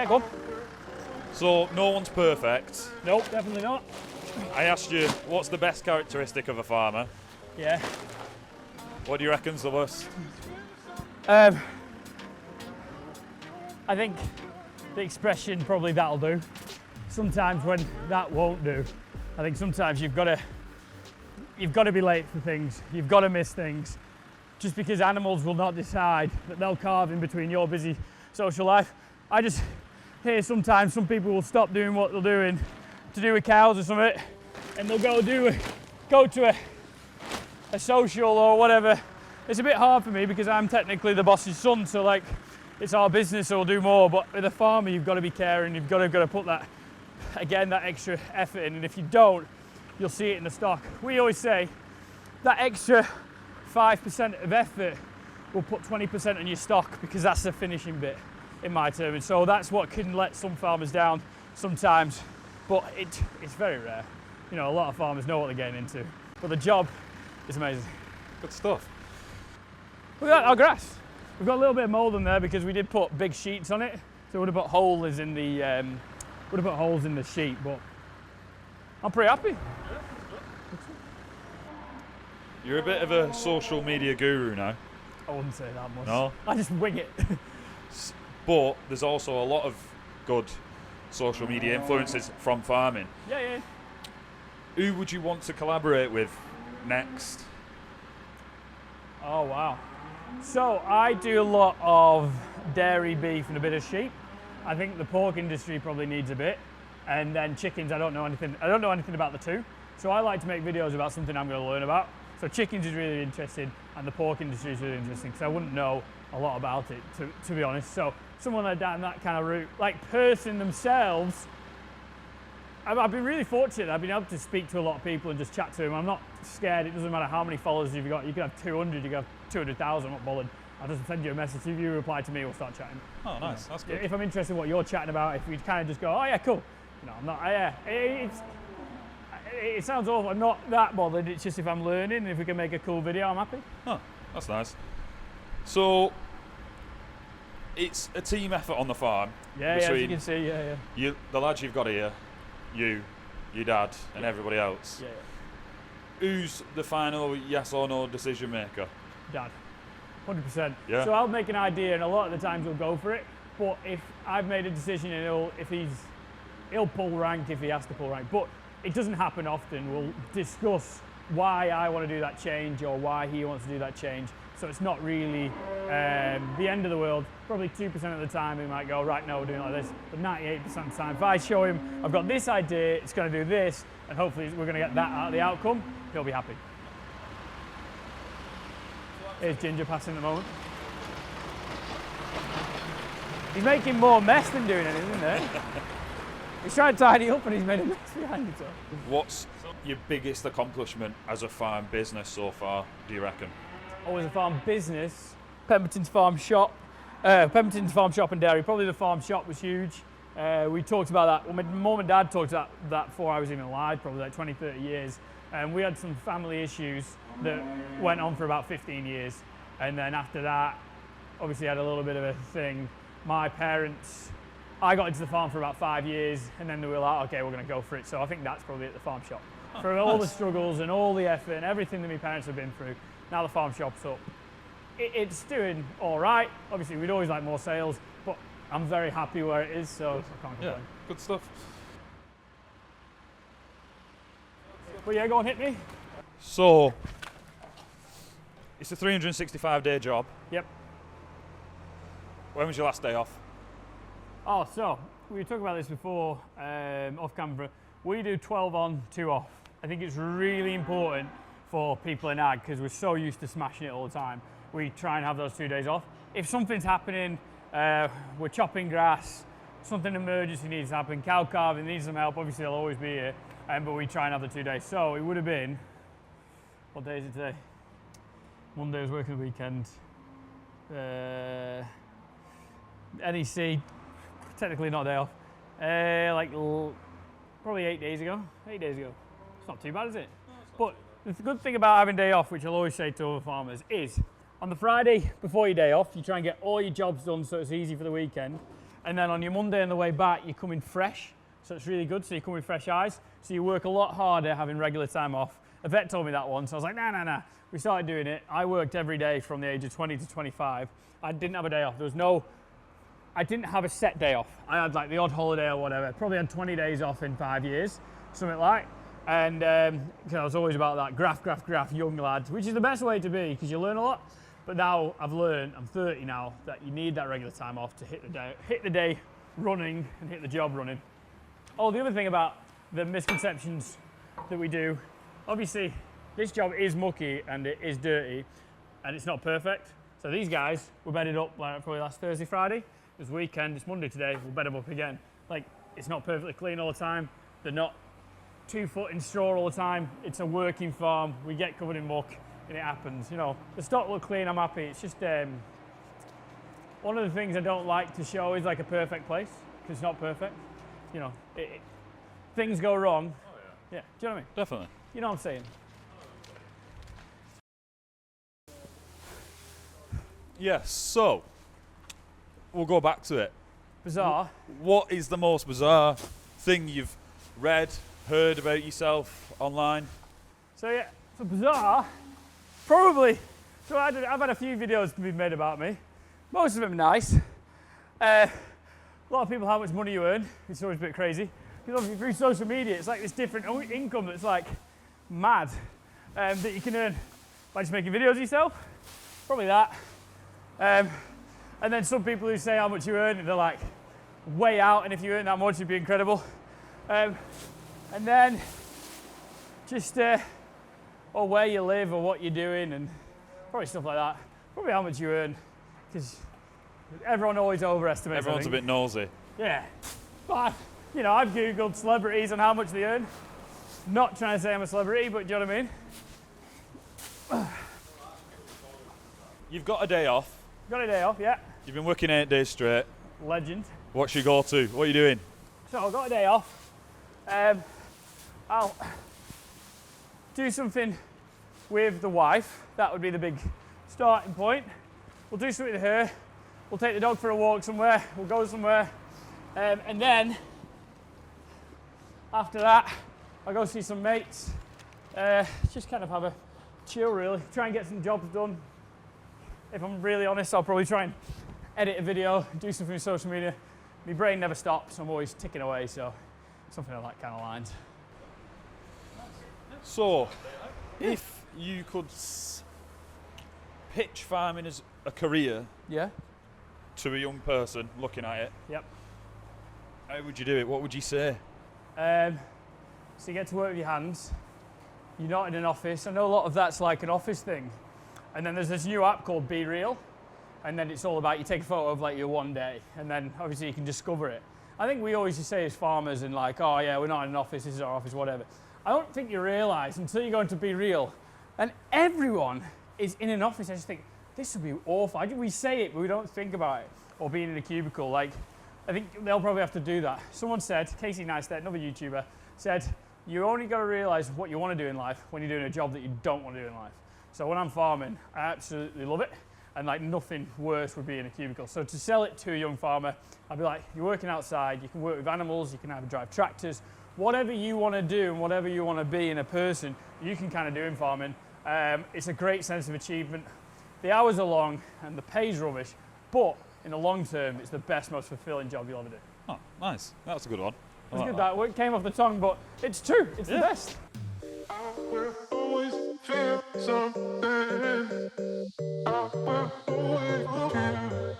Yeah, go on. So, no one's perfect. Nope, definitely not. I asked you, what's the best characteristic of a farmer? Yeah. What do you reckon's the worst? I think the expression probably that'll do. Sometimes when that won't do, I think sometimes you've got to be late for things. You've got to miss things. Just because animals will not decide that they'll carve in between your busy social life. I just hear sometimes some people will stop doing what they're doing to do with cows or something, and they'll go to a social or whatever. It's a bit hard for me because I'm technically the boss's son, so like it's our business, so we'll do more. But with a farmer, you've got to be caring. You've got to put that extra effort in, and if you don't, you'll see it in the stock. We always say that extra 5% of effort will put 20% on your stock because that's the finishing bit in my term. And so that's what can let some farmers down sometimes, but it's very rare. You know, a lot of farmers know what they're getting into, but the job is amazing. Good stuff. Look at our grass. We've got a little bit of mould in there because we did put big sheets on it, so would have put holes in the sheet, but I'm pretty happy. You're a bit of a social media guru now. I wouldn't say that much. No? I just wing it. But there's also a lot of good social media influences from farming. Yeah. Who would you want to collaborate with next? Oh, wow. So I do a lot of dairy, beef and a bit of sheep. I think the pork industry probably needs a bit. And then chickens, I don't know anything about the two. So I like to make videos about something I'm going to learn about. So chickens is really interesting and the pork industry is really interesting because I wouldn't know a lot about it, to be honest. So someone like that in that kind of route, like person themselves, I've been really fortunate. I've been able to speak to a lot of people and just chat to them. I'm not scared. It doesn't matter how many followers you've got. You could have 200, you could have 200,000, I'm not bothered. I'll just send you a message. If you reply to me, we'll start chatting. Oh, nice. That's good. If I'm interested in what you're chatting about, if we kind of just go, oh yeah, cool. No, I'm not. It sounds awful. I'm not that bothered. It's just if I'm learning and if we can make a cool video, I'm happy. Oh, that's nice. So, it's a team effort on the farm. Yeah, as you can see, yeah. The lads you've got here, you, your dad, and everybody else. Yeah. Who's the final yes or no decision maker? Dad, 100%. Yeah. So I'll make an idea, and a lot of the times he'll go for it. But if I've made a decision, and he'll pull rank if he has to pull rank. But it doesn't happen often. We'll discuss why I want to do that change or why he wants to do that change. So it's not really the end of the world. Probably 2% of the time he might go, right, no, we're doing it like this. But 98% of the time, if I show him, I've got this idea, it's going to do this, and hopefully we're going to get that out of the outcome, he'll be happy. Here's Ginger passing at the moment. He's making more mess than doing anything, isn't there? He's trying to tidy up and he's made a mess behind himself. What's your biggest accomplishment as a farm business so far, do you reckon? Oh, as a farm business, Pemberton's farm shop and dairy. Probably the farm shop was huge. We talked about that. Well, my mum and dad talked about that before I was even alive, probably like 20, 30 years. And we had some family issues that went on for about 15 years. And then after that, obviously had a little bit of a thing. My parents, I got into the farm for about 5 years, and then they were like, okay, we're going to go for it. So I think that's probably at the farm shop. For all the struggles and all the effort and everything that my parents have been through, now the farm shop's up. It's doing all right. Obviously, we'd always like more sales, but I'm very happy where it is, so I can't complain. Yeah, good stuff. But yeah, go on, hit me. So, it's a 365-day job. Yep. When was your last day off? Oh, so we were talking about this before, off camera. We do 12 on, 2 off. I think it's really important for people in ag because we're so used to smashing it all the time. We try and have those 2 days off. If something's happening, we're chopping grass, something emergency needs to happen, cow calving needs some help, obviously they'll always be here, but we try and have the 2 days. So it would have been, what day is it today? Monday was working the weekend. NEC, technically not a day off. Probably 8 days ago. 8 days ago. It's not too bad, is it? But the good thing about having day off, which I'll always say to other farmers, is on the Friday before your day off, you try and get all your jobs done so it's easy for the weekend. And then on your Monday on the way back, you come in fresh. So it's really good. So you come with fresh eyes. So you work a lot harder having regular time off. A vet told me that once. I was like, nah. We started doing it. I worked every day from the age of 20 to 25. I didn't have a day off. I didn't have a set day off. I had like the odd holiday or whatever. Probably had 20 days off in 5 years, something like. And cause I was always about that graph, young lad, which is the best way to be because you learn a lot. But now I've learned, I'm 30 now, that you need that regular time off to hit the day running and hit the job running. Oh, the other thing about the misconceptions that we do, obviously this job is mucky and it is dirty and it's not perfect. So these guys were bedded up like probably last Thursday, Friday. It was weekend, it's Monday today, we'll bed them up again. Like, it's not perfectly clean all the time. They're not 2 foot in straw all the time. It's a working farm. We get covered in muck. And it happens, you know. The stock look clean, I'm happy. It's just one of the things I don't like to show is like a perfect place, because it's not perfect. You know, things go wrong. Oh, yeah. Do you know what I mean? Definitely. You know what I'm saying? Yes, so we'll go back to it. Bizarre. What is the most bizarre thing you've read, heard about yourself online? So yeah, for bizarre, probably, so I've had a few videos to be made about me. Most of them nice. A lot of people how much money you earn, it's always a bit crazy. Because obviously through social media, it's like this different income that's like mad that you can earn by just making videos of yourself. Probably that. And then some people who say how much you earn, and they're like way out, and if you earn that much, it'd be incredible. And then just or where you live or what you're doing, and probably stuff like that. Probably how much you earn, because everyone always overestimates. Everyone's a bit nosy. Yeah, but you know, I've googled celebrities and how much they earn. Not trying to say I'm a celebrity, but do you know what I mean? You've got a day off. Got a day off, yeah. You've been working 8 days straight. Legend. What's your go-to? What are you doing? So I've got a day off. I'll do something with the wife. That would be the big starting point. We'll do something with her. We'll take the dog for a walk somewhere. We'll go somewhere. And then, after that, I'll go see some mates. Just kind of have a chill, really. Try and get some jobs done. If I'm really honest, I'll probably try and edit a video, do something with social media. My brain never stops. I'm always ticking away, so something on that kind of lines. So, if you could pitch farming as a career Yeah? to a young person looking at it, Yep. how would you do it? What would you say? So you get to work with your hands. You're not in an office. I know a lot of that's like an office thing. And then there's this new app called Be Real. And then it's all about, you take a photo of like your one day, and then obviously you can discover it. I think we always just say as farmers and like, oh yeah, we're not in an office, this is our office, whatever. I don't think you realise until you go into Be Real, and everyone is in an office. I just think, this would be awful. We say it, but we don't think about it. Or being in a cubicle. Like, I think they'll probably have to do that. Someone said, Casey Neistat, another YouTuber, said, you only got to realise what you want to do in life when you're doing a job that you don't want to do in life. So when I'm farming, I absolutely love it. And like nothing worse would be in a cubicle. So to sell it to a young farmer, I'd be like, you're working outside, you can work with animals, you can either drive tractors, whatever you want to do and whatever you want to be in a person, you can kind of do in farming. It's a great sense of achievement. The hours are long and the pay's rubbish, but in the long term, it's the best, most fulfilling job you'll ever do. Oh, nice. That's a good one. It's good that it came off the tongue, but it's true. It's the best. I will always feel something. I will always feel